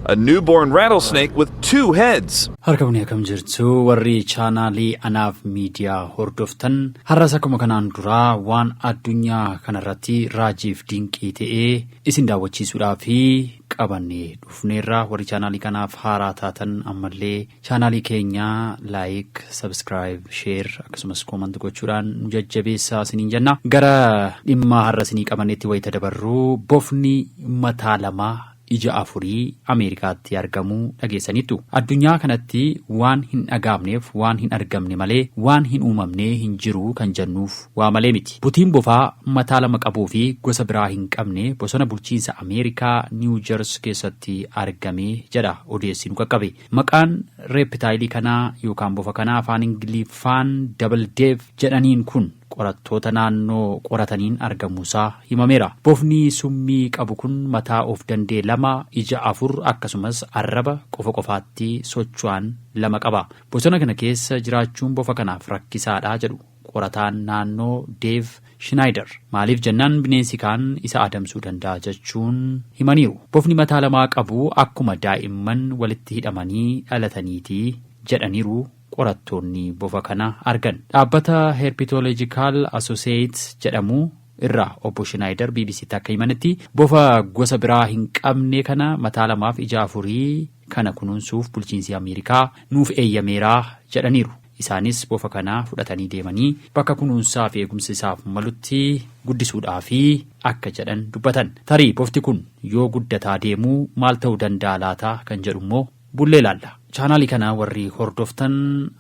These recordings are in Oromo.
a newborn rattlesnake with 2 heads. Harkabni akkam jirtu warri chaanaalii anaaf miidiyaa hordoftan har'as akkuma kanaan duraa waan addunyaa kanarratti raajiif dinqii ta'ee isin daawwachiisuudhaaf qabannee dhufneerra. Warri chaanaalii kanaaf haaraa taatan ammallee chaanaalii keenya like, subscribe, share akkasumas comment gochuudhaan nu jajjabeessaa isiniin jenna. Gara dhimma har'a isinii qabanneetti wayita dabarru bofni mataa lama ija afurii Ameerikaatti argamuu dhageessaniitu. Addunyaa kanatti waan hin dhagaamneef waan hin argamne malee waan hin uumamne hin jiru kan jennuuf waa malee miti. Butiin bofaa mataa lama qabuu fi gosa biraa hin qabne bosona bulchiinsa Ameerikaa New Jersey keessatti argame jedha odeessi nu qaqqabe. Maqaan reeptaayilii kanaa yookaan bofa kanaa afaan Ingiliffaan double deaf jedhaniin kun qorattoota naannoo qorataniin argamuusaa himameera. Bofni summii qabu kun mataa of dandee lama, ija afur akkasumas arraba qofaatti socho'an lama qaba. Bosona kana keessa jiraachuun bofa kanaaf rakkisaadha jedhu qorataan naannoo Dave Schneider. Maaliif jennaan bineensi kaan isa adamsuu danda'a jechuun himaniiru. Bofni mataa lamaa qabu akkuma daa'imman walitti hidhamanii dhalataniiti jedhaniiru. Qorattoonni bofa kana argan. Dhaabbata Herpetological Associates jedhamu irraa obbo Schneider BBCtti akka himanitti bofa gosa biraa hin qabne kana mataa lamaaf ija afurii kana kunuunsuuf bulchiinsi Ameerikaa nuuf eeyyameeraa jedhaniiru. Isaanis bofa kana fudhatanii deemanii bakka kunuunsaa fi eegumsi isaaf malutti guddisuudhaaf akka jedhan dubbatan. Tarii bofti kun yoo guddataa deemuu maal ta'uu danda'a laata kan jedhu immoo bullee laalla. Chaanaalii kana warri hordoftan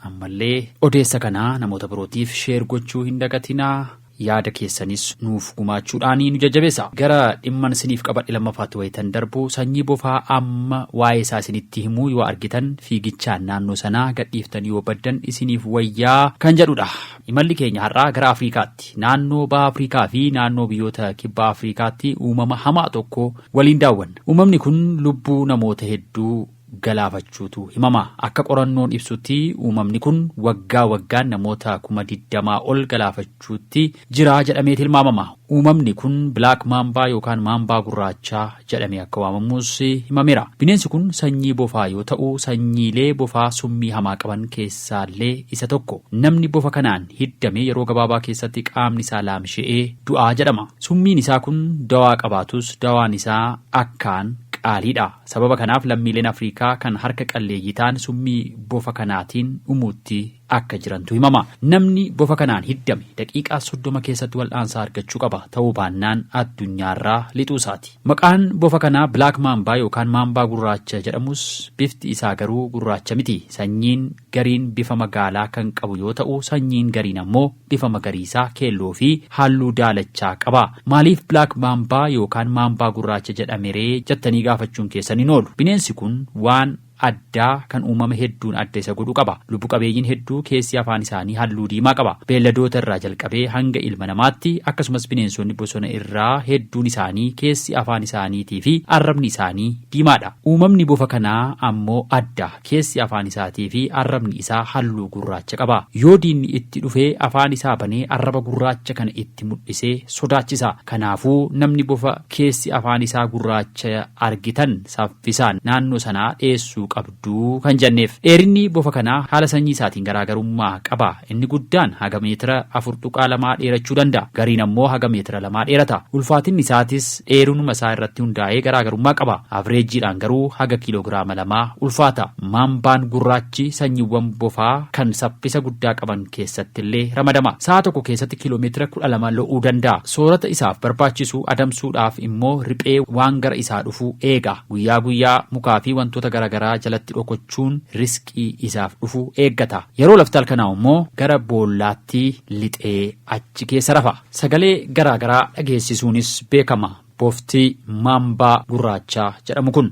ammallee odeessa kana namoota birootiif sheer gochuu hin dagatinaa. Yaada keessanis nuuf gumaachuudhaan nu jajjabeessa. Gara dhimman isiniif qabadhe lammaffaatti wayitan darbu sanyii bofaa amma waa'ee isaa isinitti himuu yoo argitan fiigichaan naannoo sanaa gadhiiftan yoo baddan isiniif wayyaa kan jedhudha. Imalli keenya har'aa gara Afrikaatti, naannoo baha Afrikaa fi naannoo biyyoota kibba Afrikaatti uumama hamaa tokko waliin daawwanna. Uumamni kun lubbuu namoota hedduu galaafachuutu himama. Akka qorannoon ibsutti uumamni kun waggaa waggaan namoota 20,000 ol galaafachuutti jira jedhamee tilmaamama. Uumamni kun Black Mamba yookaan maambaa gurraachaa jedhamee akka waamamus himameera. Bineensi kun sanyii bofaa yoo ta'u sanyiilee bofaa summii hamaa qaban keessaallee isa tokko. Namni bofa kanaan hiddame yeroo gabaabaa keessatti qaamni isaa laamsha'ee du'aa jedhama. Summiin isaa kun dawaa qabaatus dawaan isaa akkaan qaaliidha. Sababa kanaaf lammiileen Afrikaa kan harka qalleeyyii ta'an summii bofa kanaatiin dhumuutti akka jirantu himama. Namni bofa kanaan hiddame daqiiqaa 30 keessatti wal'aansaa argachuu qaba. Ta'uu baannaan addunyaarraa lixuusaati. Maqaan bofa kanaa Black Mamba yookaan maambaa gurraacha jedhamus bifti isaa garuu gurraacha miti. Sanyiin gariin bifa magaalaa kan qabu yoo ta'u sanyiin gariin ammoo bifa magariisaa, keelloo fi halluu daalachaa qaba. Maaliif Black Mamba yookaan maambaa gurraacha jedhameree jettanii gaafachuun keessan hin oolu. Bineensi kun waan addaa kan uumama hedduun adda isa godhu qaba. Lubbu qabeeyyiin hedduu keessi afaan isaanii halluu diimaa qaba. Beelladoota irraa jalqabee hanga ilma namaatti akkasumas bineensonni bosona irraa hedduun isaanii keessi afaan isaaniitii fi arrabni isaanii diimaadha. Uumamni bofa kanaa ammoo adda. Keessi afaan isaatii fi arrabni isaa halluu gurraacha qaba. Yoo diinni itti dhufee afaan isaa banee arraba gurraacha kana itti mul'isee sodaachisa. Kanaafuu namni bofa keessi afaan isaa gurraacha argitan saffisaan naannoo sanaa dheessuu qabduu kan jenneef. Dheerinni bofa kanaa haala sanyii isaatiin garaagarummaa qaba. Inni guddaan haga meetira 4.2 dheerachuu danda'a. Gariin ammoo haga meetira 2 dheerata. Ulfaatinni isaatis dheerummaa isaa irratti hundaa'ee garaagarummaa qaba. Avreejiidhaan garuu haga kiiloogiraama 2 ulfaata. Maambaan gurraachi sanyiiwwan bofaa kan saffisa guddaa qaban keessatti illee ramadama. Sa'a tokko keessatti kiiloomeetira 12 lo'uu danda'a. Soorata isaaf barbaachisu adamsuudhaaf immoo riphee waan gara isaa dhufu eega. Guyyaa guyyaa mukaa fi wantoota garaagaraa jalatti dhokochuun riskii isaaf dhufu eeggata. Yeroo lafti halkanaa immoo gara boollaatti lixee achi keessa rafa. Sagalee garaagaraa dhageessisuunis beekama. Bofti maambaa gurraachaa jedhamu kun.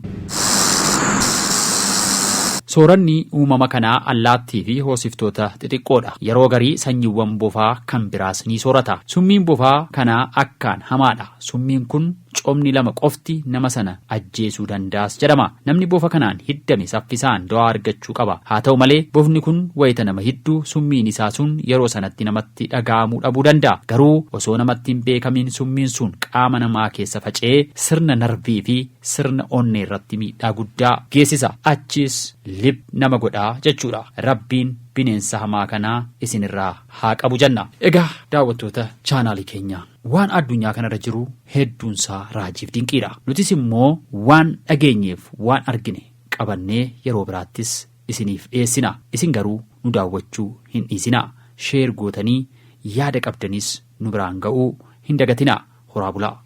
Sooranni uumama kanaa allaattii fi hoosiftoota xixiqqoodha. Yeroo garii sanyiiwwan bofaa kan biraas ni soorata. Summiin bofaa kanaa akkaan hamaadha. Summiin kun coomni lama qofti nama sana ajjeesuu danda'as jedhama. Namni bofa kanaan hiddame saffisaan dawaa argachuu qaba. Haa ta'u malee bofni kun wayita nama hidduu summiin isaa sun yeroo sanatti namatti dhaga'amuu dhabuu danda'a. Garuu osoo namatti hin beekamin summiin sun qaama namaa keessa faca'ee sirna narbii fi sirna onnee irratti miidhaa guddaa geessisa. Achis lib nama godhaa jechuudha. Rabbiin bineensa hamaa kanaa isinirraa haa qabu jenna. Egaa daawwattoota chaanaalii keenya waan addunyaa kanarra jiru hedduunsaa raajiif dinqiidha. Nutis immoo waan dhageenyeef waan argine qabannee yeroo biraattis isiniif dhiyeessina. Isin garuu nu daawwachuu hin dhiisina. Sheer gootanii yaada qabdanis nu biraan ga'uu hin dagatina. Horaa bulaa.